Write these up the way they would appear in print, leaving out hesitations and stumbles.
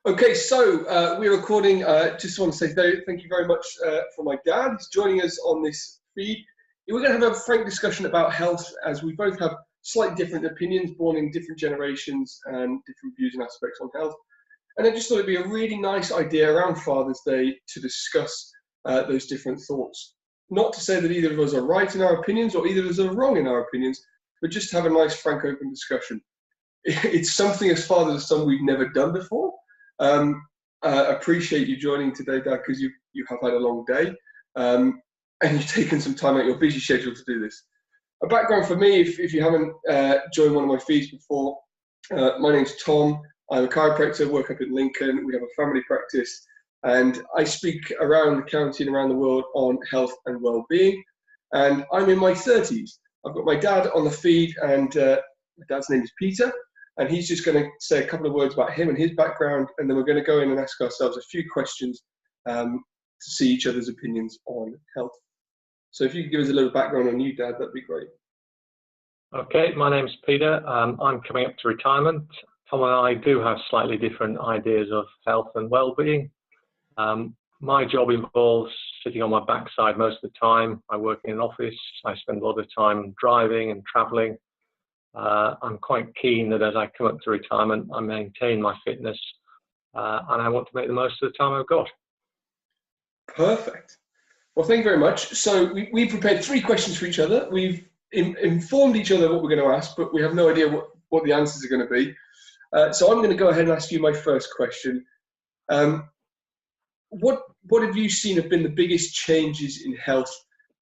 Okay, so we're recording. Just want to say thank you very much for my dad. He's joining us on this feed. We're going to have a frank discussion about health, as we both have slightly different opinions, born in different generations and different views and aspects on health. And I just thought it'd be a really nice idea around Father's Day to discuss those different thoughts. Not to say that either of us are right in our opinions or either of us are wrong in our opinions, but just to have a nice, frank, open discussion. It's something as father and son we've never done before. Appreciate you joining today, Dad, because you have had a long day and you've taken some time out of your busy schedule to do this. A background for me, if you haven't joined one of my feeds before, my name's Tom. I'm a chiropractor, work up in Lincoln. We have a family practice, and I speak around the county and around the world on health and well-being. And I'm in my 30s. I've got my dad on the feed, and my dad's name is Peter. And he's just going to say a couple of words about him and his background, and then we're going to go in and ask ourselves a few questions to see each other's opinions on health. So if you could give us a little background on you, Dad, that'd be great. Okay, my name's Peter. I'm coming up to retirement. Tom and I do have slightly different ideas of health and well-being. My job involves sitting on my backside most of the time. I work in an office. I spend a lot of time driving and traveling. I'm quite keen that as I come up to retirement, I maintain my fitness and I want to make the most of the time I've got. Perfect. Well, thank you very much. So we prepared 3 questions for each other. We've informed each other what we're going to ask, but we have no idea what the answers are going to be. So I'm going to go ahead and ask you my first question. What have you seen have been the biggest changes in health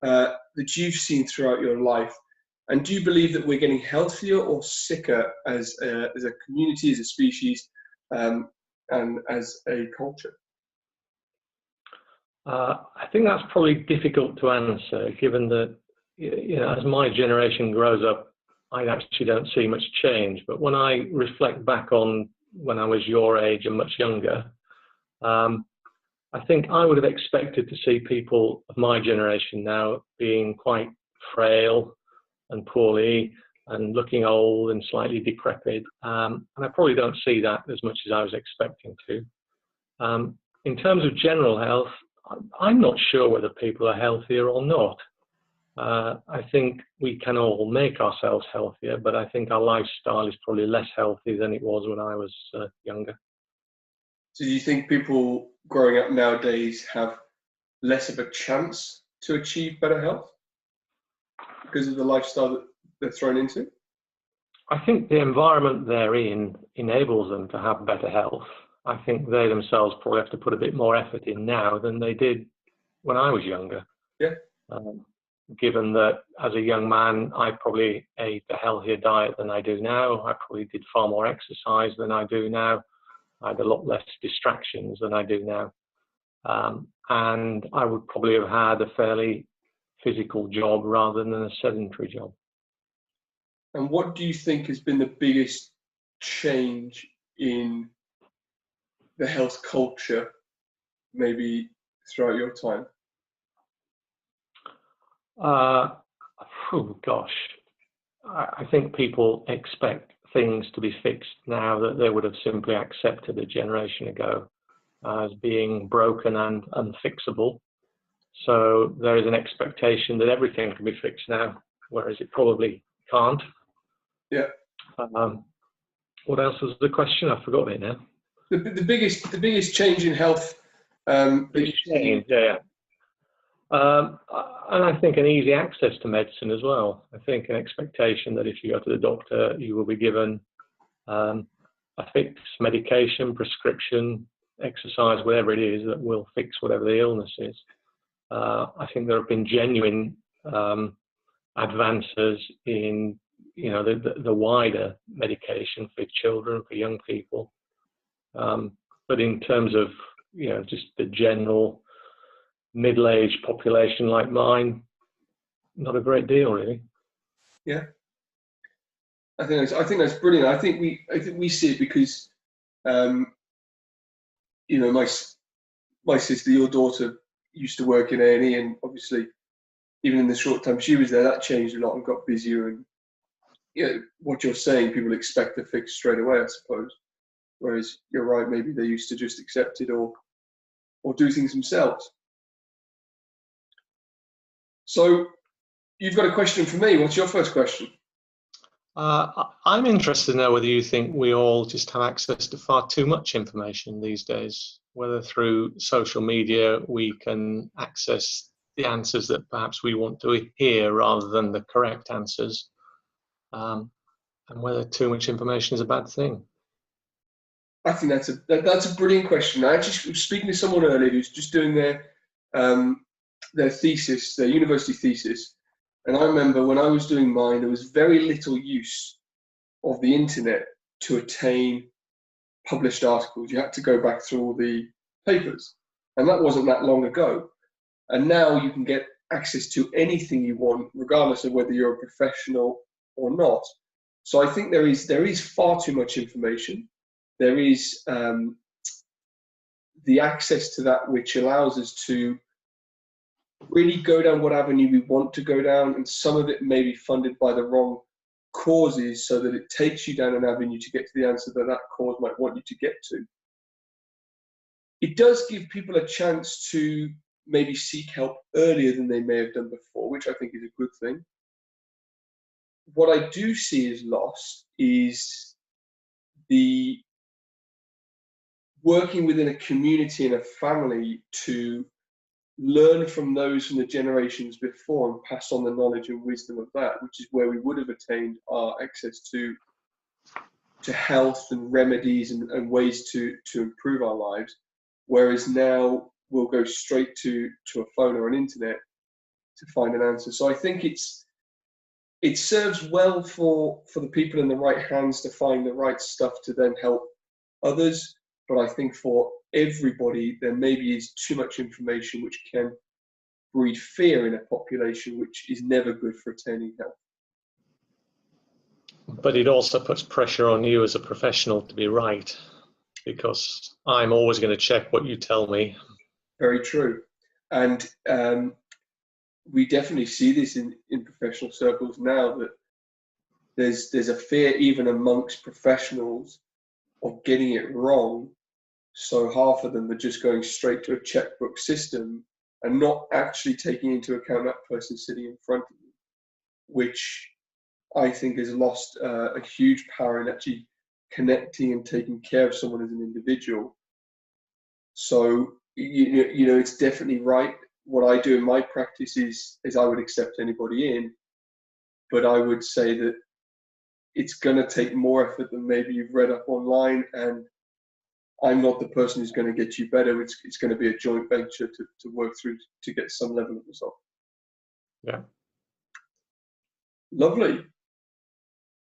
that you've seen throughout your life? And do you believe that we're getting healthier or sicker as a community, as a species, and as a culture? I think that's probably difficult to answer, given that, as my generation grows up, I actually don't see much change. But when I reflect back on when I was your age and much younger, I think I would have expected to see people of my generation now being quite frail and poorly and looking old and slightly decrepit. And I probably don't see that as much as I was expecting to. In terms of general health, I'm not sure whether people are healthier or not. I think we can all make ourselves healthier, but I think our lifestyle is probably less healthy than it was when I was younger. So do you think people growing up nowadays have less of a chance to achieve better health because of the lifestyle that they're thrown into? I think the environment they're in enables them to have better health. I think they themselves probably have to put a bit more effort in now than they did when I was younger. Yeah. Given that as a young man, I probably ate a healthier diet than I do now. I probably did far more exercise than I do now. I had a lot less distractions than I do now. And I would probably have had a fairly physical job rather than a sedentary job. And what do you think has been the biggest change in the health culture, maybe throughout your time? Oh gosh, I think people expect things to be fixed now that they would have simply accepted a generation ago as being broken and unfixable. So there is an expectation that everything can be fixed now, whereas it probably can't. Yeah. What else was the question? I've forgotten it now. The biggest change in health. Yeah. And I think an easy access to medicine as well. I think an expectation that if you go to the doctor, you will be given a fixed medication, prescription, exercise, whatever it is that will fix whatever the illness is. I think there have been genuine advances in the wider medication for children, for young people. But in terms of just the general middle-aged population like mine, not a great deal really. Yeah, I think that's brilliant. I think we see it because my sister, your daughter, used to work in A&E, and obviously even in the short time she was there, that changed a lot and got busier. And what you're saying, people expect a fix straight away, I suppose. Whereas you're right, maybe they used to just accept it or do things themselves. So you've got a question for me. What's your first question? I'm interested to know whether you think we all just have access to far too much information these days, whether through social media we can access the answers that perhaps we want to hear rather than the correct answers, and whether too much information is a bad thing. I think that's a brilliant question. I actually was speaking to someone earlier who's just doing their thesis, their university thesis, and I remember when I was doing mine, there was very little use of the internet to attain published articles. You had to go back through all the papers, and that wasn't that long ago. And now you can get access to anything you want, regardless of whether you're a professional or not. So I think there is far too much information. There is the access to that which allows us to really go down what avenue we want to go down, and some of it may be funded by the wrong causes, so that it takes you down an avenue to get to the answer that cause might want you to get to. It does give people a chance to maybe seek help earlier than they may have done before, which I think is a good thing. What I do see is lost is the working within a community and a family to learn from those from the generations before and pass on the knowledge and wisdom of that, which is where we would have attained our access to health and remedies and ways to improve our lives. Whereas now we'll go straight to a phone or an internet to find an answer. So I think it serves well for the people in the right hands to find the right stuff to then help others. But I think for everybody, there maybe is too much information which can breed fear in a population, which is never good for attaining health. But it also puts pressure on you as a professional to be right, because I'm always going to check what you tell me. Very true. And we definitely see this in professional circles now, that there's a fear even amongst professionals of getting it wrong. So half of them are just going straight to a checkbook system and not actually taking into account that person sitting in front of them, which I think has lost a huge power in actually connecting and taking care of someone as an individual. So, you know, it's definitely right. What I do in my practice is I would accept anybody in, but I would say that it's going to take more effort than maybe you've read up online, and I'm not the person who's going to get you better. It's going to be a joint venture to work through to get some level of result. Yeah. Lovely.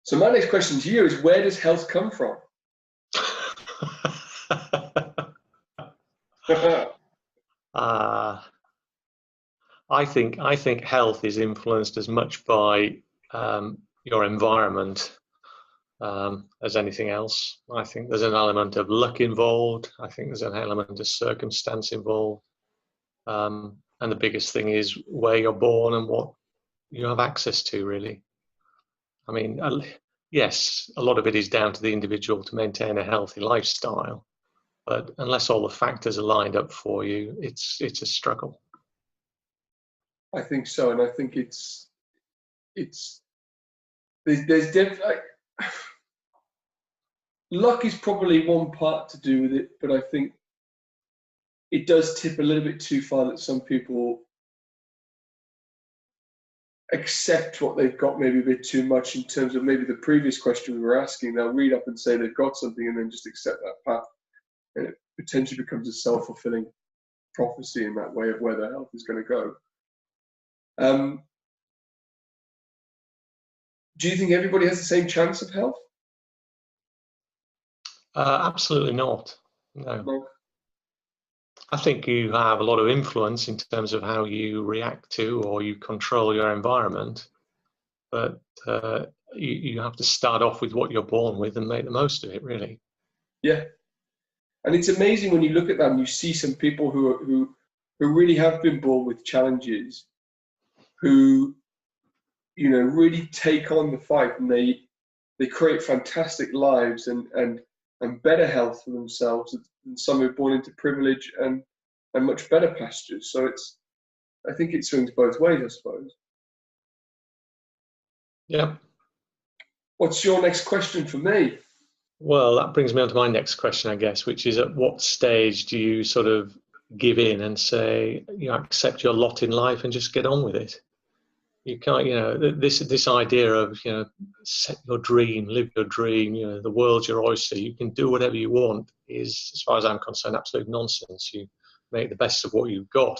So my next question to you is, where does health come from? I think health is influenced as much by your environment as anything else. I think there's an element of luck involved. I think there's an element of circumstance involved. And the biggest thing is where you're born and what you have access to, really. I mean, yes, a lot of it is down to the individual to maintain a healthy lifestyle, but unless all the factors are lined up for you, it's a struggle. I think so, and I think there's definitely luck is probably one part to do with it, but I think it does tip a little bit too far that some people accept what they've got maybe a bit too much, in terms of maybe the previous question we were asking. They'll read up and say they've got something and then just accept that path, and it potentially becomes a self-fulfilling prophecy in that way of where their health is going to go. Do you think everybody has the same chance of health? Absolutely not. No. I think you have a lot of influence in terms of how you react to or you control your environment, but you have to start off with what you're born with and make the most of it, really. Yeah, and it's amazing when you look at them. You see some people who really have been born with challenges, who, you know, really take on the fight, and they create fantastic lives and and better health for themselves than some who are born into privilege and much better pastures. So I think it swings both ways, I suppose. Yeah. What's your next question for me? Well, that brings me on to my next question, I guess, which is, at what stage do you sort of give in and say, you know, accept your lot in life and just get on with it? You can't, you know, this idea of, you know, set your dream, live your dream, you know, the world's your oyster, you can do whatever you want, is, as far as I'm concerned, absolute nonsense. You make the best of what you've got.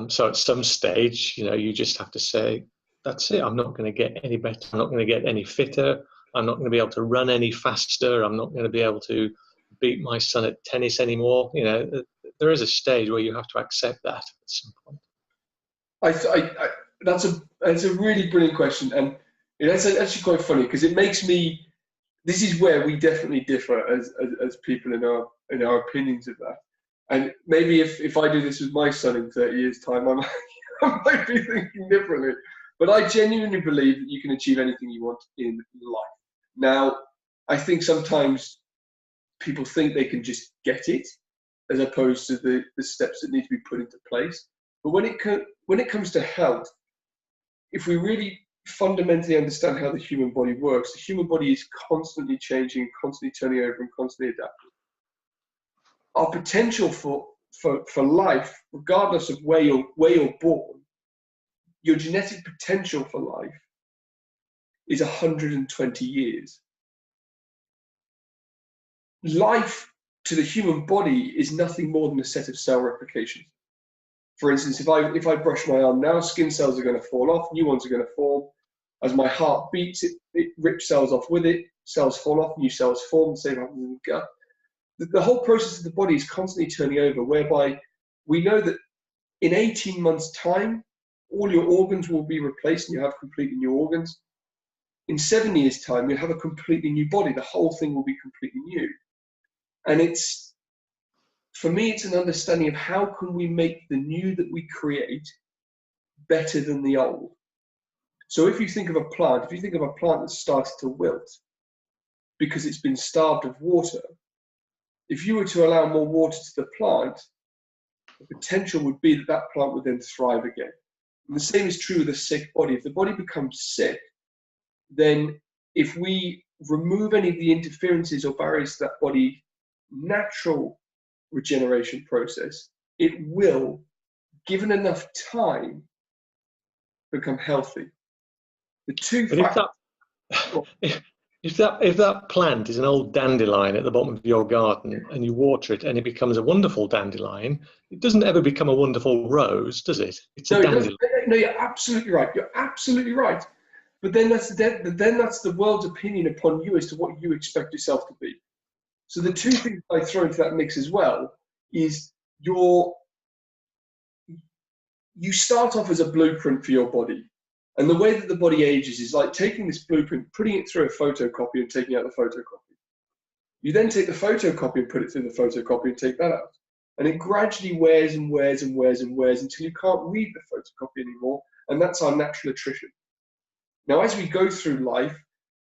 So at some stage, you know, you just have to say, that's it. I'm not going to get any better. I'm not going to get any fitter. I'm not going to be able to run any faster. I'm not going to be able to beat my son at tennis anymore. You know, there is a stage where you have to accept that at some point. That's a really brilliant question, and it's actually quite funny because it makes me. This is where we definitely differ as people in our opinions of that. And maybe if I do this with my son in 30 years' time, I might be thinking differently. But I genuinely believe that you can achieve anything you want in life. Now, I think sometimes people think they can just get it, as opposed to the steps that need to be put into place. But when it comes to health, if we really fundamentally understand how the human body works, the human body is constantly changing, constantly turning over, and constantly adapting. Our potential for life, regardless of where you're born, your genetic potential for life is 120 years. Life to the human body is nothing more than a set of cell replications. For instance, if I brush my arm now, skin cells are going to fall off, new ones are going to form. As my heart beats, it rips cells off with it, cells fall off, new cells form, the same happens in the gut. The whole process of the body is constantly turning over, whereby we know that in 18 months' time, all your organs will be replaced and you have completely new organs. In 7 years' time, you'll have a completely new body. The whole thing will be completely new. And for me, it's an understanding of how can we make the new that we create better than the old. So if you think of a plant that's started to wilt because it's been starved of water, if you were to allow more water to the plant, the potential would be that that plant would then thrive again. And the same is true with a sick body. If the body becomes sick, then if we remove any of the interferences or barriers to that body's natural regeneration process, it will, given enough time, become healthy. The two factors. If that plant is an old dandelion at the bottom of your garden and you water it and it becomes a wonderful dandelion, it doesn't ever become a wonderful rose, does it? It's a dandelion. No, you're absolutely right. You're absolutely right. But then that's the world's opinion upon you as to what you expect yourself to be. So the two things I throw into that mix as well is you start off as a blueprint for your body. And the way that the body ages is like taking this blueprint, putting it through a photocopy and taking out the photocopy. You then take the photocopy and put it through the photocopy and take that out. And it gradually wears and wears and wears and wears until you can't read the photocopy anymore. And that's our natural attrition. Now, as we go through life,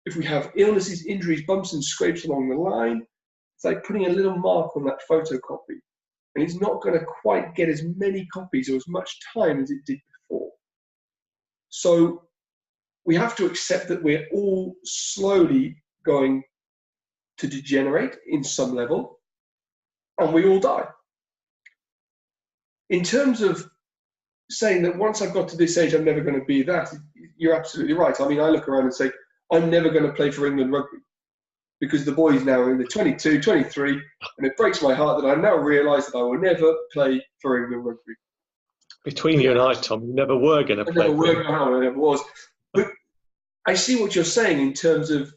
if we have illnesses, injuries, bumps and scrapes along the line, it's like putting a little mark on that photocopy. And it's not going to quite get as many copies or as much time as it did before. So we have to accept that we're all slowly going to degenerate in some level, and we all die. In terms of saying that once I've got to this age, I'm never going to be that, you're absolutely right. I mean, I look around and say, I'm never going to play for England rugby because the boys now are in the 22, 23, and it breaks my heart that I now realise that I will never play for England rugby. Between you and I, Tom, you never were going to play. I never was. But I see what you're saying in terms of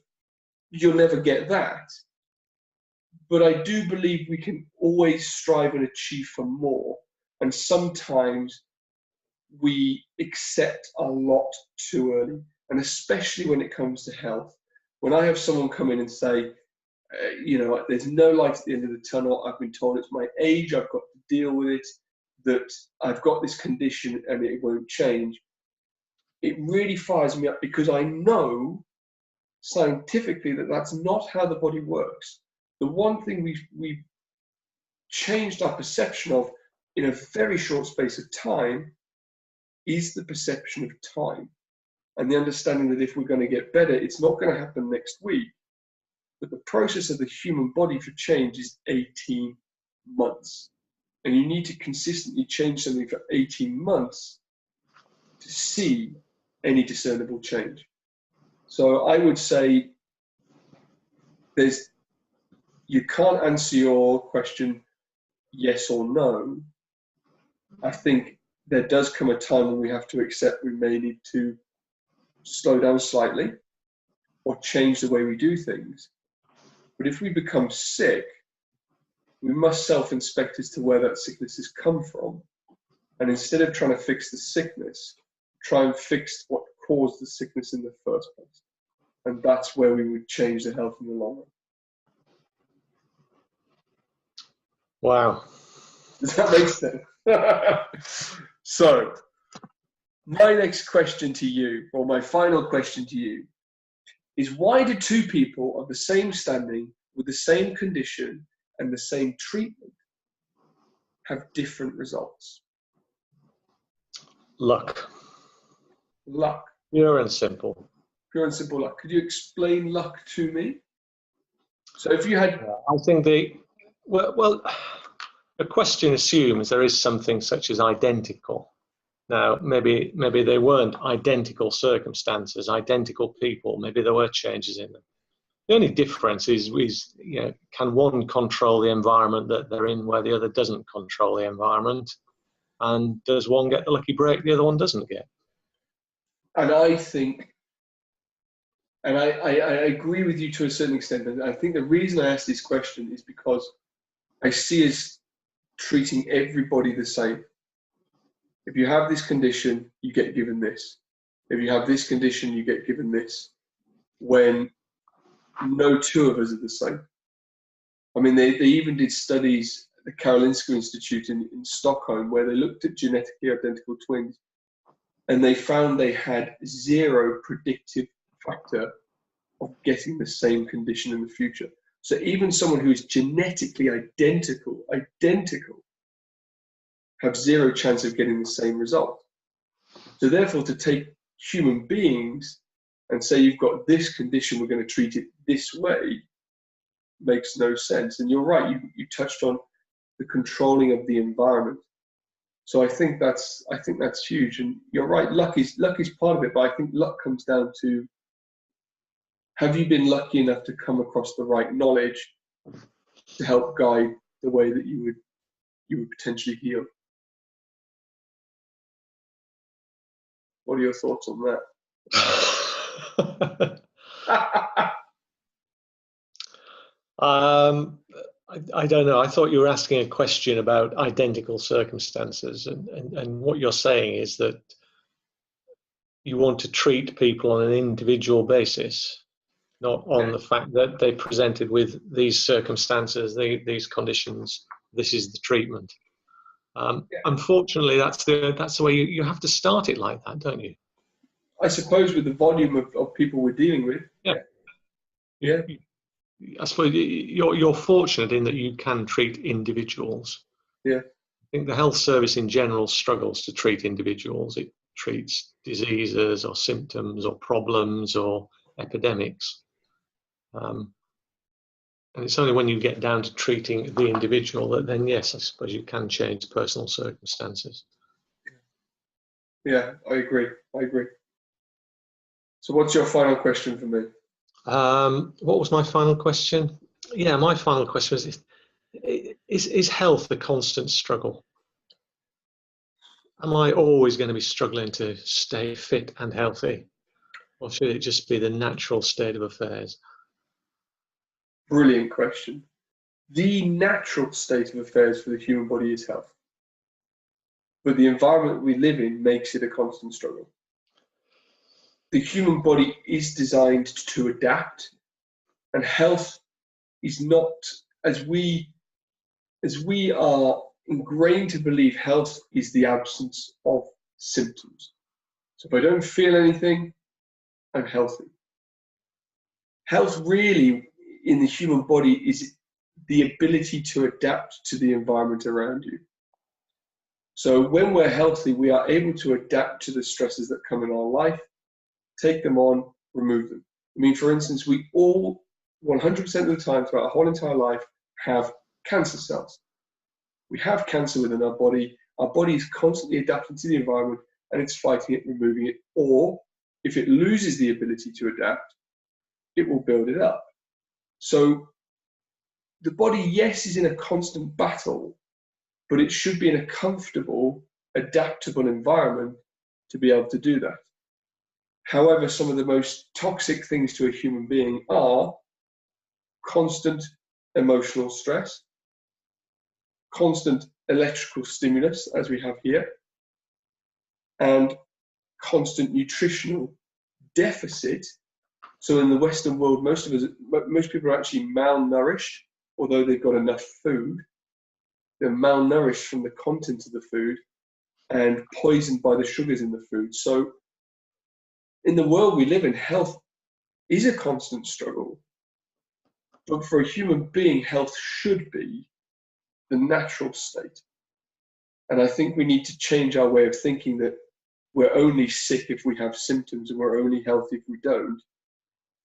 you'll never get that. But I do believe we can always strive and achieve for more. And sometimes we accept a lot too early. And especially when it comes to health. When I have someone come in and say, there's no light at the end of the tunnel, I've been told it's my age, I've got to deal with it, that I've got this condition and it won't change. It really fires me up because I know scientifically that that's not how the body works. The one thing we've changed our perception of in a very short space of time is the perception of time, and the understanding that if we're going to get better, it's not going to happen next week, but the process of the human body for change is 18 months. And you need to consistently change something for 18 months to see any discernible change. So I would say you can't answer your question yes or no. I think there does come a time when we have to accept we may need to slow down slightly or change the way we do things. But if we become sick, we must self-inspect as to where that sickness has come from. And instead of trying to fix the sickness, try and fix what caused the sickness in the first place. And that's where we would change the health in the long run. Wow. Does that make sense? So, my next question to you, or my final question to you, is why do two people of the same standing, with the same condition and the same treatment, have different results? Luck. Luck. Pure and simple. Pure and simple luck. Could you explain luck to me? So if you had... I think the question assumes there is something such as identical. Now, maybe they weren't identical circumstances, identical people. Maybe there were changes in them. The only difference is can one control the environment that they're in where the other doesn't control the environment? And does one get the lucky break the other one doesn't get? And I think, and I agree with you to a certain extent, and I think the reason I ask this question is because I see us treating everybody the same. If you have this condition, you get given this. If you have this condition, you get given this. When no two of us are the same. I mean, they even did studies at the Karolinska Institute in Stockholm where they looked at genetically identical twins, and they found they had zero predictive factor of getting the same condition in the future. So even someone who is genetically identical, have zero chance of getting the same result. So therefore, to take human beings and say you've got this condition, we're going to treat it this way, makes no sense. And you're right, you touched on the controlling of the environment. So I think that's huge. And you're right, luck is part of it, but I think luck comes down to, have you been lucky enough to come across the right knowledge to help guide the way that you would potentially heal? What are your thoughts on that? I don't know. I thought you were asking a question about identical circumstances, and what you're saying is that you want to treat people on an individual basis, not on the fact that they presented with these circumstances, these conditions. This is the treatment. Unfortunately, that's the way you have to start it like that, don't you? I suppose with the volume of people we're dealing with. Yeah. I suppose you're fortunate in that you can treat individuals. Yeah. I think the health service in general struggles to treat individuals. It treats diseases or symptoms or problems or epidemics. And it's only when you get down to treating the individual that then, yes, I suppose you can change personal circumstances. Yeah, I agree. So what's your final question for me? What was my final question? Yeah, my final question was, is health a constant struggle? Am I always going to be struggling to stay fit and healthy? Or should it just be the natural state of affairs? Brilliant question. The natural state of affairs for the human body is health. But the environment we live in makes it a constant struggle. The human body is designed to adapt, and health is not, as we are ingrained to believe, health is the absence of symptoms. So if I don't feel anything, I'm healthy. health really in the human body is the ability to adapt to the environment around you. So when we're healthy, we are able to adapt to the stresses that come in our life, take them on, remove them. I mean, for instance, we all 100% of the time throughout our whole entire life have cancer cells. We have cancer within our body. Our body is constantly adapting to the environment and it's fighting it, removing it. Or if it loses the ability to adapt, it will build it up. So the body, yes, is in a constant battle, but it should be in a comfortable, adaptable environment to be able to do that. However, some of the most toxic things to a human being are constant emotional stress, constant electrical stimulus, as we have here, and constant nutritional deficit. So in the Western world, most people are actually malnourished, although they've got enough food. They're malnourished from the content of the food and poisoned by the sugars in the food. So in the world we live in, health is a constant struggle. But for a human being, health should be the natural state. And I think we need to change our way of thinking that we're only sick if we have symptoms and we're only healthy if we don't.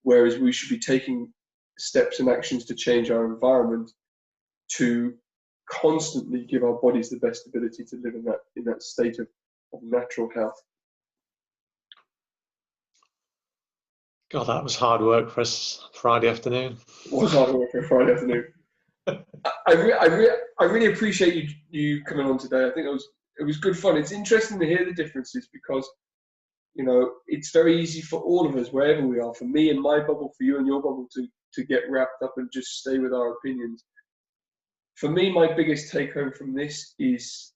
Whereas we should be taking steps and actions to change our environment to constantly give our bodies the best ability to live in that state of natural health. God, that was hard work for us Friday afternoon. It was hard work for a Friday afternoon. I really appreciate you coming on today. I think it was good fun. It's interesting to hear the differences because, you know, it's very easy for all of us, wherever we are, for me in my bubble, for you in your bubble, to get wrapped up and just stay with our opinions. For me, my biggest take home from this is,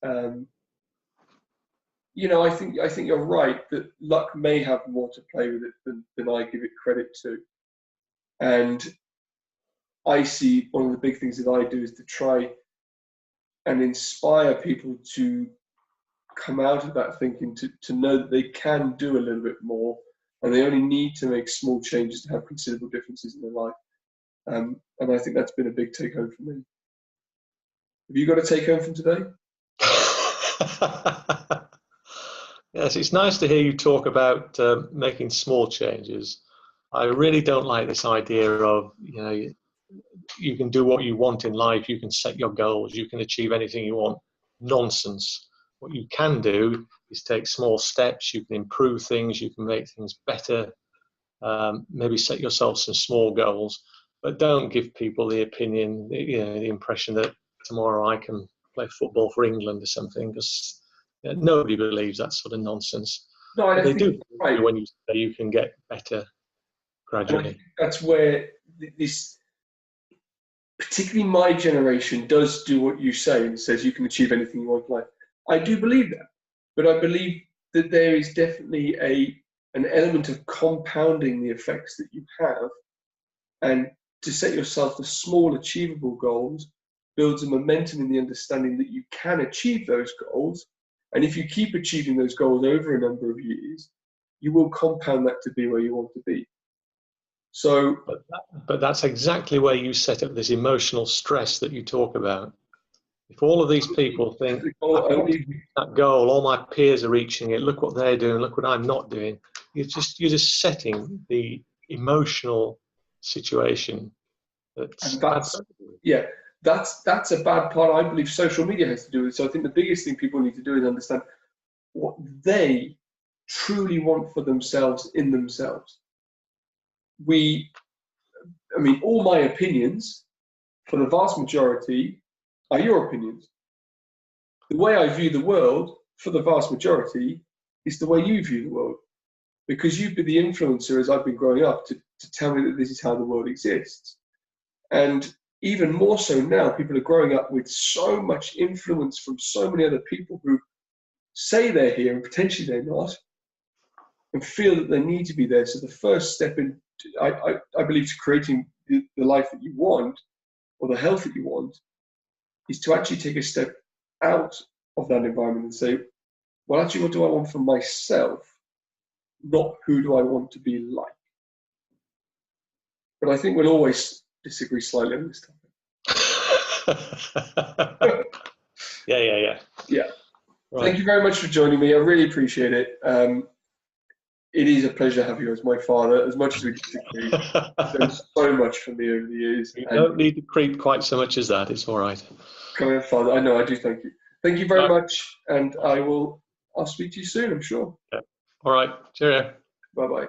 you know, I think you're right that luck may have more to play with it than I give it credit to. And I see one of the big things that I do is to try and inspire people to come out of that thinking, to know that they can do a little bit more and they only need to make small changes to have considerable differences in their life. And I think that's been a big take home for me. Have you got a take home from today? Yes, it's nice to hear you talk about making small changes. I really don't like this idea of, you know, you can do what you want in life, you can set your goals, you can achieve anything you want. Nonsense. What you can do is take small steps, you can improve things, you can make things better, maybe set yourself some small goals, but don't give people the opinion, you know, the impression that tomorrow I can play football for England or something, because nobody believes that sort of nonsense. No, I they think do right. When you say you can get better gradually. That's where this, particularly my generation, does do what you say and says you can achieve anything you want in life. I do believe that, but I believe that there is definitely an element of compounding the effects that you have, and to set yourself the small achievable goals builds a momentum in the understanding that you can achieve those goals. And if you keep achieving those goals over a number of years, you will compound that to be where you want to be. So, but that's exactly where you set up this emotional stress that you talk about. If all of these people think, I've got to reach that goal, all my peers are reaching it, look what they're doing, look what I'm not doing, you're just setting the emotional situation. That's a bad part. I believe social media has to do with it. So I think the biggest thing people need to do is understand what they truly want for themselves in themselves. All my opinions, for the vast majority, are your opinions. The way I view the world, for the vast majority, is the way you view the world. Because you've been the influencer as I've been growing up to tell me that this is how the world exists. And even more so now, people are growing up with so much influence from so many other people who say they're here and potentially they're not, and feel that they need to be there. So the first step in, I believe, to creating the life that you want, or the health that you want, is to actually take a step out of that environment and say, well, actually, what do I want for myself, not who do I want to be like? but I think we'll always disagree slightly on this topic. Yeah. Yeah. Right. Thank you very much for joining me. I really appreciate it. It is a pleasure having you as my father, as much as we disagree. You've done so much for me over the years. You don't need to creep quite so much as that. It's all right. Come on, Father. I know, I do. Thank you. Thank you very much. And I'll speak to you soon, I'm sure. Yeah. All right. Cheerio. Bye-bye.